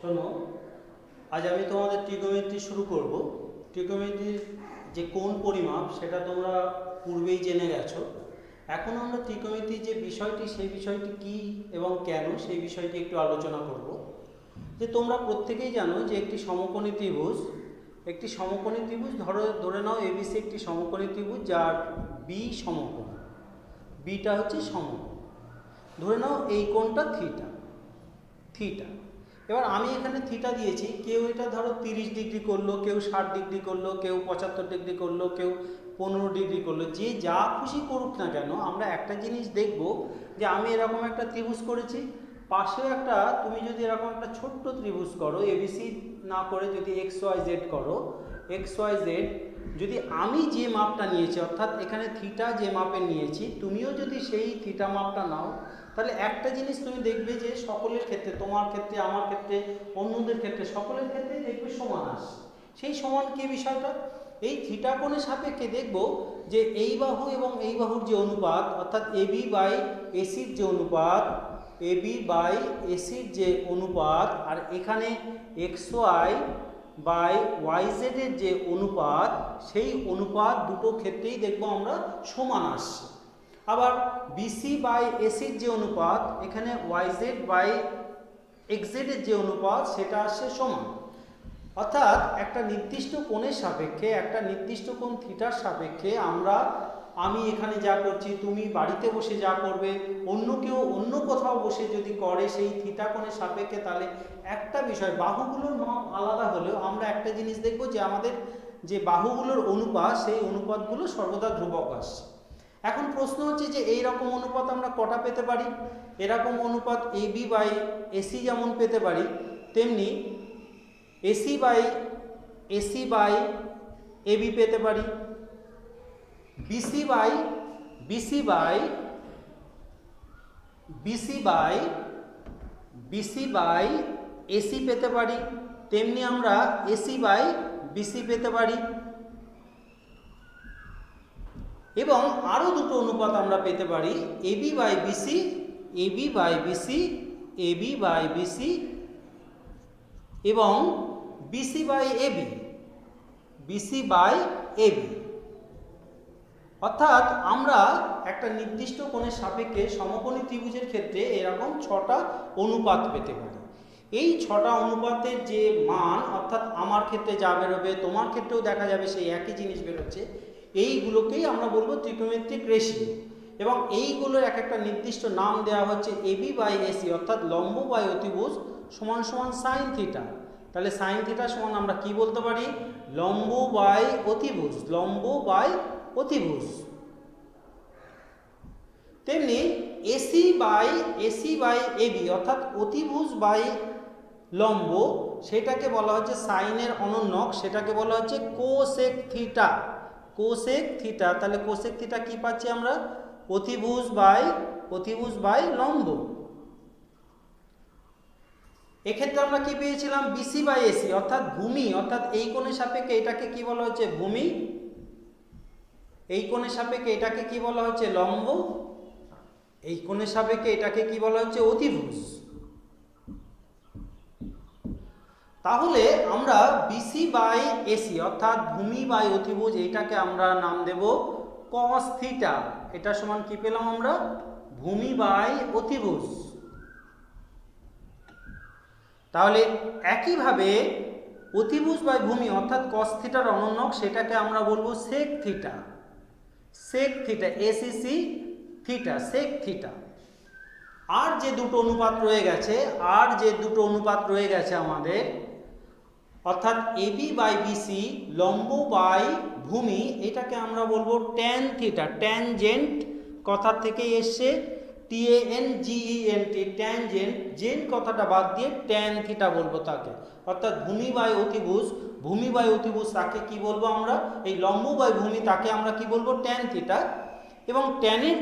শোনো, আজ আমি তোমাদের ত্রিকোণমিতি শুরু করব। ত্রিকোণমিতির যে কোণ পরিমাপ সেটা তোমরা পূর্বেই জেনে গেছো। এখন আমরা ত্রিকোণমিতির যে বিষয়টি সেই বিষয়টি কি এবং কেন সেই বিষয়টি একটু আলোচনা করব। যে তোমরা প্রত্যেকেই জানো যে একটি সমকোণী ত্রিভুজ ধরে নাও এবিসি একটি সমকোণী ত্রিভুজ যার বি সমকোণ, বিটা হচ্ছে সমকোণ। ধরে নাও এই কোণটা থিটা। এবার আমি এখানে থিটা দিয়েছি, কেউ এটা ধরো 30 ডিগ্রি করলো, কেউ 60 ডিগ্রি করলো, কেউ 75 ডিগ্রি করলো, কেউ 15 ডিগ্রি করলো। যে যা খুশি করুক না কেন, আমরা একটা জিনিস দেখব যে আমি এরকম একটা ত্রিভুজ করেছি, পাশেও একটা, তুমি যদি এরকম একটা ছোট্ট ত্রিভুজ করো, এবিসি না করে যদি এক্স ওয়াই জেড করো, এক্স ওয়াই জেড, যদি আমি যে মাপটা নিয়েছি অর্থাৎ এখানে থিটা যে মাপে নিয়েছি, তুমিও যদি সেই থিটা মাপটা নাও, তাহলে একটা জিনিস তুমি দেখবে যে সকলের ক্ষেত্রে, তোমার ক্ষেত্রে, আমার ক্ষেত্রে, অন্যদের ক্ষেত্রে, সকলের ক্ষেত্রে দেখবে সমান আসে। সেই সমান কি বিষয়টা? এই থিটা কোণের সাপেক্ষে দেখব যে এই বাহু এবং এই বাহুর যে অনুপাত, অর্থাৎ এবি বাই এসির যে অনুপাত, এবি বাই এসির যে অনুপাত, আর এখানে এক্স ওয়াই বাই ওয়াই জেডের যে অনুপাত, সেই অনুপাত দুটো ক্ষেত্রেই দেখবো আমরা সমান আসছে। আবার বিসি বাই এসির যে অনুপাত, এখানে ওয়াই জেড বাই এক্স জেডের যে অনুপাত, সেটা আসছে সমান। অর্থাৎ একটা নির্দিষ্ট কোণের সাপেক্ষে, একটা নির্দিষ্ট কোণ থিটার সাপেক্ষে আমি এখানে যা করছি, তুমি বাড়িতে বসে যা করবে, অন্য কেউ অন্য কোথাও বসে যদি করে সেই থিটা কোণের সাপেক্ষে, তাহলে একটা বিষয়, বাহুগুলোর মাপ আলাদা হলেও আমরা একটা জিনিস দেখব যে আমাদের যে বাহুগুলোর অনুপাত, সেই অনুপাতগুলো সর্বদা ধ্রুবক আসছে। এখন প্রশ্ন হচ্ছে যে এই রকম অনুপাত আমরা কটা পেতে পারি? এরকম অনুপাত এবি বাই এসি যেমন পেতে পারি, তেমনি এসি বাই এবি পেতে পারি, বিসি বাই এসি পেতে পারি, তেমনি আমরা এসি বাই বিসি পেতে পারি। এবং আরও দুটো অনুপাত আমরা পেতে পারি, এবি বাই বিসি এবং বিসি বাই এবি। অর্থাৎ আমরা একটা নির্দিষ্ট কোণের সাপেক্ষে সমকোণী ত্রিভুজের ক্ষেত্রে এরকম 6টা অনুপাত পেতে পারি। এই 6টা অনুপাতের যে মান, অর্থাৎ আমার ক্ষেত্রে যা বেরোবে, তোমার ক্ষেত্রেও দেখা যাবে সেই একই জিনিস বেরোচ্ছে, এইগুলোকেই আমরা বলবো ত্রিকোণমিতিক রেশিও। এবং এইগুলোর এক একটা নির্দিষ্ট নাম দেওয়া হচ্ছে এবি বাই এসি, অর্থাৎ লম্ব বাই অতিভুজ সমান সমান সাইন থিটা। তাহলে সাইন থিটা সমান আমরা কি বলতে পারি? লম্ব বাই অতিভুজ। তেমনি এসি বাই এবি, অর্থাৎ অতিভুজ বাই লম্ব, সেটাকে বলা হচ্ছে সাইনের অনন্যক, সেটাকে বলা হচ্ছে কোসেক থিটা। তাহলে কোসেক থিটা কি পাচ্ছি আমরা? অতিভুজ বাই লম্ব। এক্ষেত্রে আমরা কি পেয়েছিলাম? বিসি বাই এসি, অর্থাৎ ভূমি, অর্থাৎ এই কোণের সাপেক্ষে এটাকে কি বলা হচ্ছে? ভূমি। এই কোণের সাপেক্ষে এটাকে কি বলা হচ্ছে? লম্ব। এই কোণের সাপেক্ষে এটাকে কি বলা হচ্ছে? অতিভুজ। তাহলে আমরা বিসি বাই এসি, অর্থাৎ ভূমি বাই অতিভুজ, এইটাকে আমরা নাম দেব কস থিটা। এটা সমান কি পেলাম আমরা? ভূমি বাই অতিভুজ। তাহলে একইভাবে অতিভুজ বাই ভূমি, অর্থাৎ কস থিটার অনন্যক, সেটাকে আমরা বলবো সেক থিটা। এসিসি থিটা, সেক থিটা। আর যে দুটো অনুপাত রয়ে গেছে আমাদের, অর্থাৎ এবি বাই বিসি, লম্ব বাই ভূমি, এটাকে আমরা বলবো ট্যান থিটা। ট্যানজেন্ট কথার থেকে এসছে TANGENT, ট্যানজেন্ট, জেন্ট কথাটা বাদ দিয়ে ট্যান থিটা বলবো তাকে। অর্থাৎ ভূমি বাই অতিভুজ তাকে কি বলবো আমরা? এই লম্ব বাই ভূমি, তাকে আমরা কি বলবো? Tan theta. এবং ট্যানের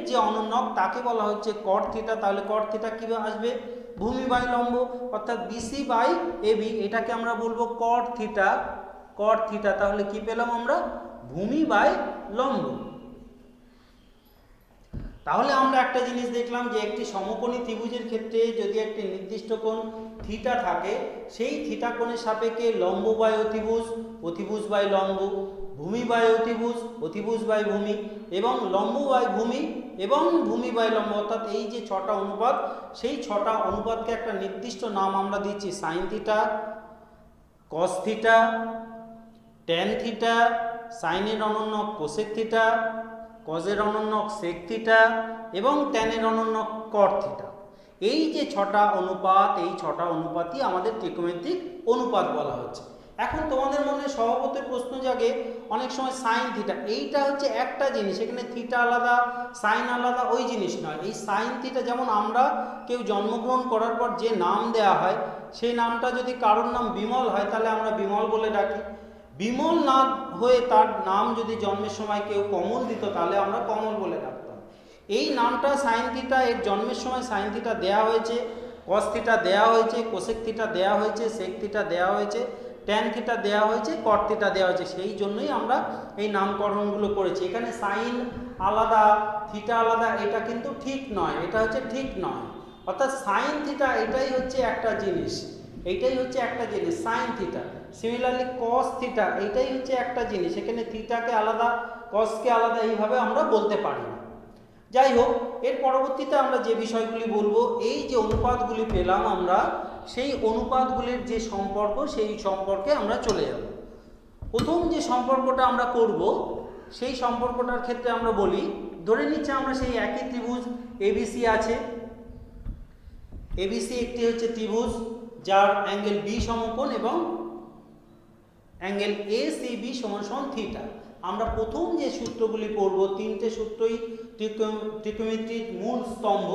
যে অনন্যক তাকে বলা হচ্ছে কট থিটা। তাহলে কট থিটা কি আসবে? ভূমি বাই লম্ব, অর্থাৎ বিসি বাই এবি, এটাকে আমরা বলবো কট থিটা। তাহলে কি পেলাম আমরা? ভূমি বাই লম্ব। তাহলে আমরা একটা জিনিস দেখলাম যে একটি সমকোণী ত্রিভুজের ক্ষেত্রে যদি একটি নির্দিষ্ট কোণ থিটা থাকে, সেই থিটা কোণের সাপেক্ষে লম্ব বাই অতিভুজ, অতিভুজ বাই লম্ব, ভূমি বাই অতিভুজ, অতিভুজ বাই ভূমি এবং লম্ব বাই ভূমি এবং ভূমি বাই লম্ব, অর্থাৎ এই যে ছটা অনুপাত, সেই ছটা অনুপাতকে একটা নির্দিষ্ট নাম আমরা দিচ্ছি sine theta, cos theta, tan theta, সাইনের অনন্যক কোসেক থিটা, কজের অনন্যক সেক থিটা এবং ট্যানের অনন্যক কট থিটা। এই যে ছটা অনুপাত, এই ছটা অনুপাতই আমাদের ত্রিকোণমিতিক অনুপাত বলা হচ্ছে। এখন তোমাদের মনে স্বভাবতই প্রশ্ন জাগে অনেক সময় সাইন থিটা, এইটা হচ্ছে একটা জিনিস, এখানে থিটা আলাদা সাইন আলাদা, ওই জিনিস নয়। এই সাইন থিটা যেমন আমরা কেউ জন্মগ্রহণ করার পর যে নাম দেয়া হয়, সেই নামটা যদি কারোর নাম বিমল হয় তাহলে আমরা বিমল বলে ডাকি। বিমল না হয়ে তার নাম যদি জন্মের সময় কেউ কমল দিত তাহলে আমরা কমল বলে ডাকতাম। এই নামটা সাইন থিটা, এর জন্মের সময় সাইন থিটা দেয়া হয়েছে, কস থিটা দেয়া হয়েছে, কোসেক থিটা দেয়া হয়েছে, সেক থিটা দেয়া হয়েছে, ট্যান থিটা দেয়া হয়েছে, কট থিটা দেওয়া হয়েছে, সেই জন্যই আমরা এই নামকরণগুলো করেছি। এখানে সাইন আলাদা থিটা আলাদা এটা কিন্তু ঠিক নয়, এটা হচ্ছে ঠিক নয়। অর্থাৎ সাইন থিটা এটাই হচ্ছে একটা জিনিস, এইটাই হচ্ছে একটা জিনিস sine theta. Similarly cos theta এইটাই হচ্ছে একটা জিনিস, এখানে থিটাকে আলাদা কসকে আলাদা এইভাবে আমরা বলতে পারি না। যাই হোক, এর পরবর্তীতে আমরা যে বিষয়গুলি বলবো, এই যে অনুপাতগুলি পেলাম আমরা, সেই অনুপাতগুলির যে সম্পর্ক, সেই সম্পর্কে আমরা চলে যাব। প্রথম যে সম্পর্কটা আমরা করব, সেই সম্পর্কটার ক্ষেত্রে আমরা বলি, ধরে নিচ্ছে আমরা সেই একই ত্রিভুজ এবিসি আছে। এবিসি একটি হচ্ছে ত্রিভুজ যার অ্যাঙ্গেল বি সমকোণ এবং অ্যাঙ্গেল এ সি বি সমান সমান থিটা। আমরা প্রথম যে সূত্রগুলি পড়ব, তিনটে সূত্রই ত্রিকোণমিতির মূল স্তম্ভ।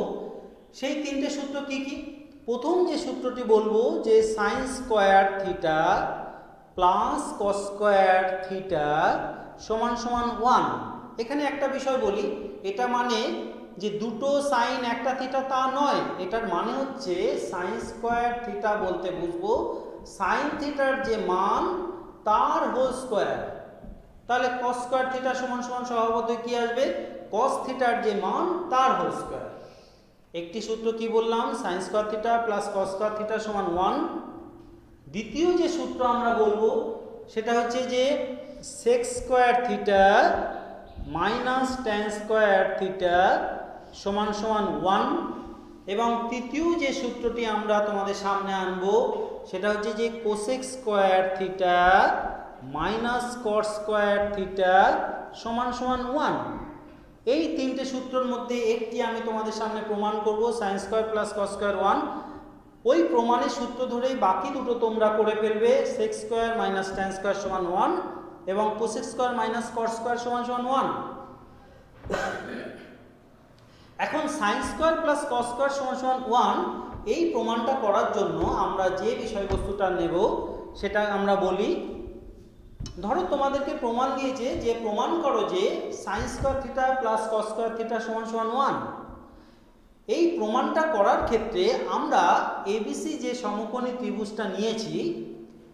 সেই তিনটে সূত্র কি কি? প্রথম যে সূত্রটি বলবো যে sign square theta plus cos square theta সমান সমান 1। এখানে একটা বিষয় বলি, এটা মানে যে দুটো সাইন একটা থিটা তা নয়, এটার মানে হচ্ছে সাইন স্কোয়ার থিটা বলতে বুঝবো সাইন থিটার যে মান তার হোল স্কোয়ার। তাহলে কস স্কোয়ার থিটা সমান সমান স্বভাবতই কি আসবে? কস থিটার যে মান তার হোল স্কোয়ার। একটি সূত্র কি বললাম? Sign square theta plus cos square theta সমান 1। দ্বিতীয় যে সূত্র আমরা বলবো সেটা হচ্ছে যে sec square theta minus tan square theta সমান সমান 1। এবং তৃতীয় যে সূত্রটি আমরা তোমাদের সামনে আনবো সেটা হচ্ছে যে cosec square theta minus cot square theta সমান সমান 1। এই তিনটে সূত্রের মধ্যে একটি আমি তোমাদের সামনে প্রমাণ করব, sign square plus cos square 1। ওই প্রমাণের সূত্র ধরেই বাকি দুটো তোমরা করে ফেলবে, sec square minus tan square সমান 1 এবং cosec square minus cot square সমান সমান 1। এখন sine square plus cos square সমান সমান 1 এই প্রমাণটা করার জন্য আমরা যে বিষয়বস্তুটা নেব সেটা আমরা বলি, ধরো তোমাদেরকে প্রমাণ দিয়েছে যে প্রমাণ করো যে sign square theta plus cos square theta সমান সমান 1। এই প্রমাণটা করার ক্ষেত্রে আমরা এবিসি যে সমকোণী ত্রিভুজটা নিয়েছি,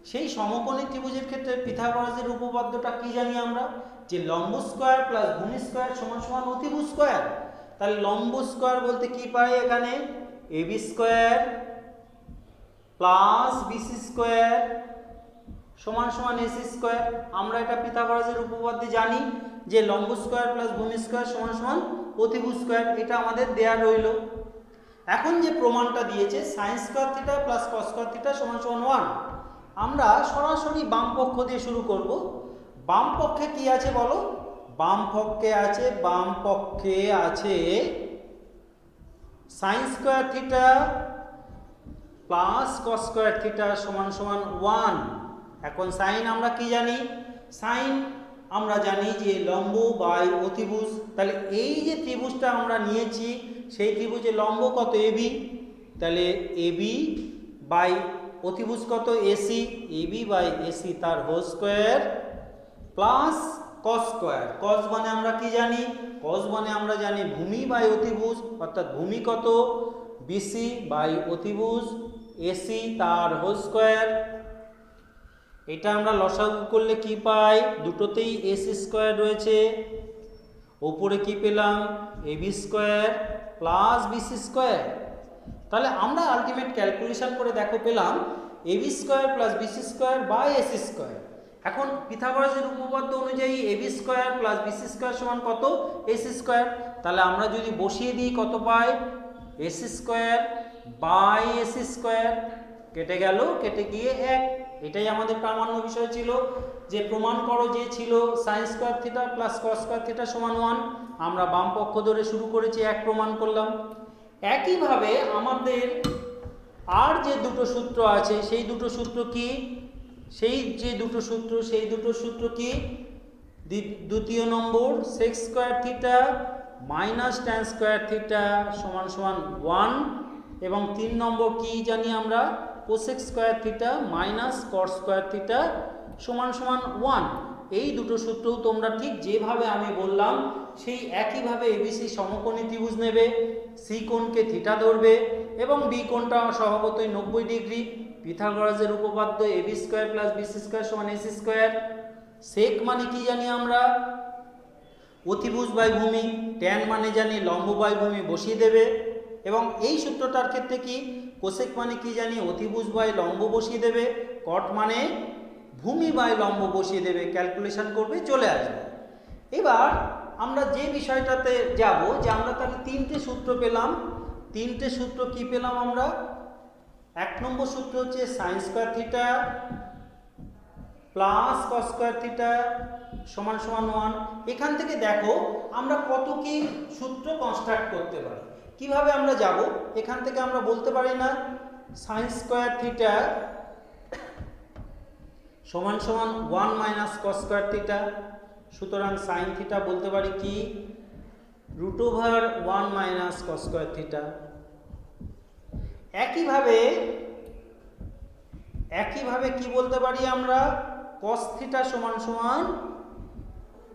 সেই সমকোণী ত্রিভুজের ক্ষেত্রে পিথাগোরাসের উপপাদ্যটা কি জানি আমরা, যে লম্ব স্কোয়ার প্লাস ভূমি স্কোয়ার সমান সমান অতিভুজ স্কোয়ার। তাহলে লম্ব স্কোয়ার বলতে কি পাই এখানে? AB square plus BC square সমান সমান এসি স্কোয়ার। আমরা এটা পিথাগোরাসের উপপাদ্যে জানি যে লম্ব স্কোয়ার প্লাস ভূমি স্কোয়ার সমান সমান অতিভুজ স্কোয়ার, এটা আমাদের দেয়া রইল। এখন যে প্রমাণটা দিয়েছে sign square theta plus cos square theta সমান সমান 1, আমরা সরাসরি বাম পক্ষ দিয়ে শুরু করব। বাম পক্ষে কি আছে বলো? বাম পক্ষে আছে sign square theta plus cos square theta সমান সমান 1। এখন সাইন আমরা কি জানি? সাইন আমরা জানি যে লম্ব বাই অতিভুজ। তাহলে এই যে ত্রিভুজটা আমরা নিয়েছি সেই ত্রিভুজের লম্ব কত? এবি। তাহলে এবি বাই অতিভুজ কত? এসি। এবি বাই এসি তার whole square plus cos square. Cos মানে আমরা কি জানি? কস মানে আমরা জানি ভূমি বাই অতিভুজ, অর্থাৎ ভূমি কত? বিসি বাই অতিভুজ এসি তার হোল স্কোয়ার। এটা আমরা লসাগু করলে কি পাই? দুটোতেই এসি স্কোয়ার রয়েছে, ওপরে কি পেলাম AB square plus BC square. তাহলে আমরা আলটিমেট ক্যালকুলেশন করে দেখো পেলাম AB square plus BC square by AC square. এখন পিথাগোরাসের উপপাদ্য অনুযায়ী AB square plus BC square সমান কত এসি স্কোয়ার। তাহলে আমরা যদি বসিয়ে দিই কত পাই AC square by AC square, কেটে গেল, কেটে গিয়ে 1। এটাই আমাদের প্রামাণ্য বিষয় ছিল যে প্রমাণ করো যে ছিল sign square theta plus cos square theta সমান 1। আমরা বাম পক্ষ ধরে শুরু করেছি 1 প্রমাণ করলাম। একইভাবে আমাদের আর যে দুটো সূত্র আছে সেই দুটো সূত্র কি, সেই দুটো সূত্র কি, দ্বিতীয় number sec square theta minus tan square theta সমান সমান 1, এবং 3 নম্বর কি জানি আমরা cosec square theta minus cot square theta সমান সমান 1। এই দুটো সূত্রও তোমরা ঠিক যেভাবে আমি বললাম সেই একইভাবে এবিসি সমকোণী ত্রিভুজ নেবে, সি কোণকে থিটা ধরবে এবং বি কোণটা স্বভাবতই 90 ডিগ্রি। পিথাগোরাসের উপপাদ্য AB square plus BC square সমান এসি স্কোয়ার। সেক মানে কি জানি আমরা অতিভুজ বাই ভূমি, ট্যান মানে জানি লম্ব বাই ভূমি, বসিয়ে দেবে। এবং এই সূত্রটার ক্ষেত্রে কি কোসেক মানে কি জানি অতিভুজ বাই লম্ব বসিয়ে দেবে, কট মানে ভূমি বাই লম্ব বসিয়ে দেবে, ক্যালকুলেশন করবে, চলে আসবে। এবার আমরা যে বিষয়টাতে যাব যে আমরা তাহলে 3টে সূত্র পেলাম। 3টে সূত্র কি পেলাম আমরা? 1 নম্বর সূত্র হচ্ছে sign square theta plus cos square theta সমান সমান 1। এখান থেকে দেখো আমরা কত কি সূত্র কনস্ট্রাক্ট করতে পারি। কিভাবে আমরা যাব? এখান থেকে আমরা বলতে পারি না সাইন স্কোয়ার থিটা সমান সমান 1 মাইনাস কস স্কোয়ার থিটা। সুতরাং সাইন থিটা বলতে পারি কি √1 মাইনাস কস স্কোয়ার থিটা। একইভাবে কি বলতে পারি আমরা কস থিটা সমান সমান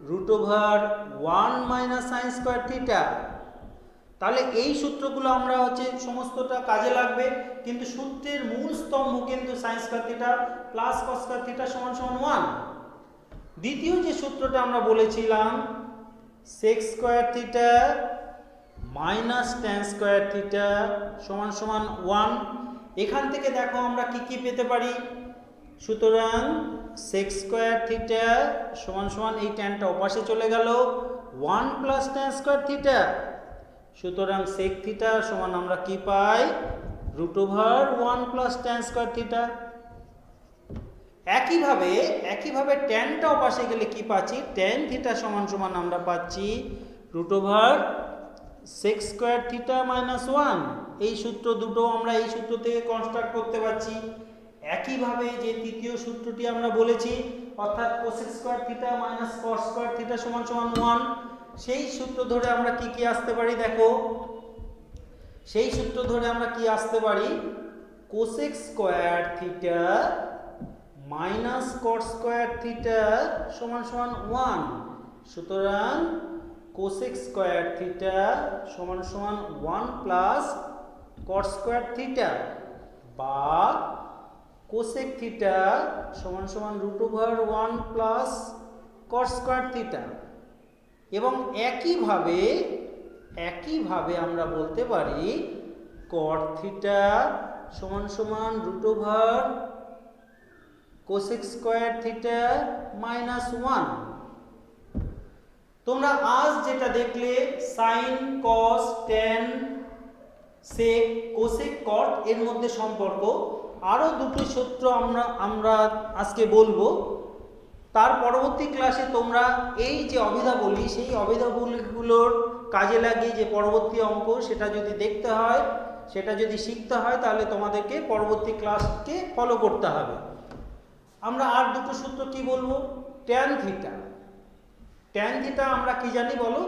√1 মাইনাস সাইন স্কোয়ার থিটা। তাহলে এই সূত্রগুলো আমরা সমস্তটা কাজে লাগবে, কিন্তু সূত্রের মূল স্তম্ভ কিন্তু sine square theta plus cos square theta সমান সমান 1। দ্বিতীয় যে সূত্রটা আমরা বলেছিলাম sec square theta minus tan square theta সমান সমান 1। এখান থেকে দেখো আমরা কি কি পেতে পারি। সুতরাং সেক স্কোয়ার থিটা সমান সমান এই ট্যানটা ওপাশে চলে গেল 1 প্লাস ট্যান স্কোয়ার থিটা। সুতরাং সেক থিটা সমান আমরা কি পাই √1 প্লাস ট্যান স্কোয়ার থিটা। একইভাবে ট্যানটা ওপাশে গেলে কি পাচ্ছি ট্যান থিটা সমান সমান আমরা পাচ্ছি √সেক স্কোয়ার থিটা মাইনাস 1। এই সূত্র দুটো আমরা এই সূত্র থেকে কনস্ট্রাক্ট করতে পারছি। একইভাবে যে তৃতীয় সূত্রটি আমরা বলেছি অর্থাৎ cosec square theta minus cot square theta সমান সমান 1, সেই সূত্র ধরে আমরা কি আসতে পারি দেখো। সেই সূত্র ধরে আমরা কি আসতে পারি cosec square theta minus cot square theta সমান সমান 1। সুতরাং কোসেক স্কোয়ার থিটা সমান সমান 1 প্লাস কট স্কোয়ার থিটা, বা কোসেক থিটা সমান সমান √1 প্লাস কট স্কোয়ার থিটা। এবং একইভাবে আমরা বলতে পারি কট থিটা সমান সমান √1 কোসেক স্কোয়ার থিটা মাইনাস 1। তোমরা আজ যেটা দেখলে sine cos tan sec cosec cot এর মধ্যে সম্পর্ক, আরো দুটো সূত্র আমরা আজকে বলবো। তার পরবর্তী ক্লাসে তোমরা এই যে অভিধাবলী সেই অভিধাবলীগুলোর কাজে লাগিয়ে যে পরবর্তী অঙ্ক সেটা যদি দেখতে হয়, সেটা যদি শিখতে হয়, তাহলে তোমাদেরকে পরবর্তী ক্লাসকে ফলো করতে হবে। আমরা আর দুটো সূত্র কি বলবো ট্যান থিটা। ট্যান থিটা আমরা কি জানি বলো?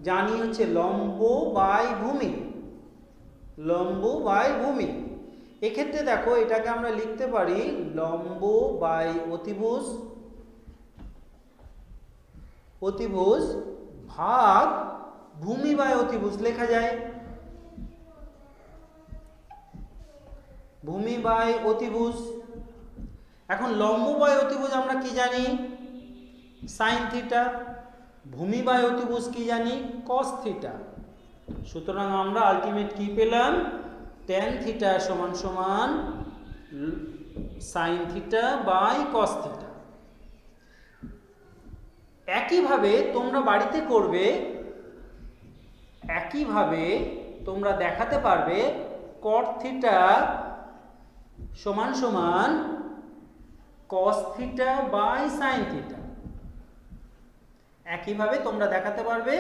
জানি হচ্ছে লম্ব বাই ভূমি, লম্ব বাই ভূমি। এক্ষেত্রে দেখো এটাকে আমরা লিখতে পারি লম্ব বাই অতিভুজ, অতিভুজ ভাগ ভূমি বাই অতিভুজ লেখা যায়। ভূমি বাই অতিভুজ। এখন লম্ব বাই অতিভুজ আমরা কি জানি সাইন থিটা, ভূমি বাই অতিভুজ কি জানি cos থিটা। সুতরাং আমরা আলটিমেট কি পেলাম tan থিটা সমান সমান sin theta by cos theta. একইভাবে তোমরা বাড়িতে করবে, একইভাবে তোমরা দেখাতে পারবে cot থিটা সমান সমান cos theta by sin theta. একইভাবে তোমরা দেখাতে পারবে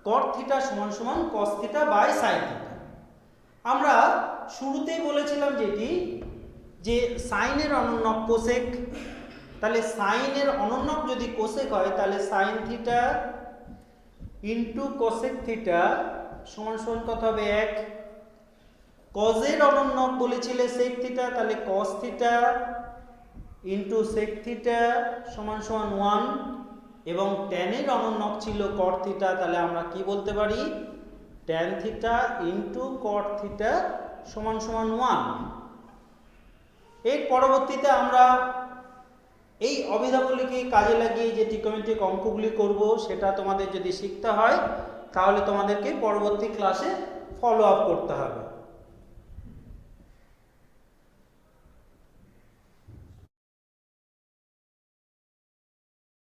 cot থিটা সমান সমান cos theta by sin theta. আমরা শুরুতেই বলেছিলাম যেটি যে সাইনের অনন্যক কোসেক, তাহলে সাইনের অনন্যক যদি কোসেক হয় তাহলে sin theta into cosec theta সমান সমান কত হবে 1। কজের অনন্যক বলেছিলে sec থিটা, তাহলে cos theta into sec theta সমান সমান 1, এবং ট্যানের অনন্যক ছিল cot থিটা, তাহলে আমরা কি বলতে পারি tan theta into cot theta সমান সমান 1। এর পরবর্তীতে আমরা এই অভিধাগুলিকে কাজে লাগিয়ে যে ত্রিকোণমিতিক অঙ্কগুলি করব সেটা তোমাদের যদি শিখতে হয় তাহলে তোমাদেরকে পরবর্তী ক্লাসে ফলো আপ করতে হবে।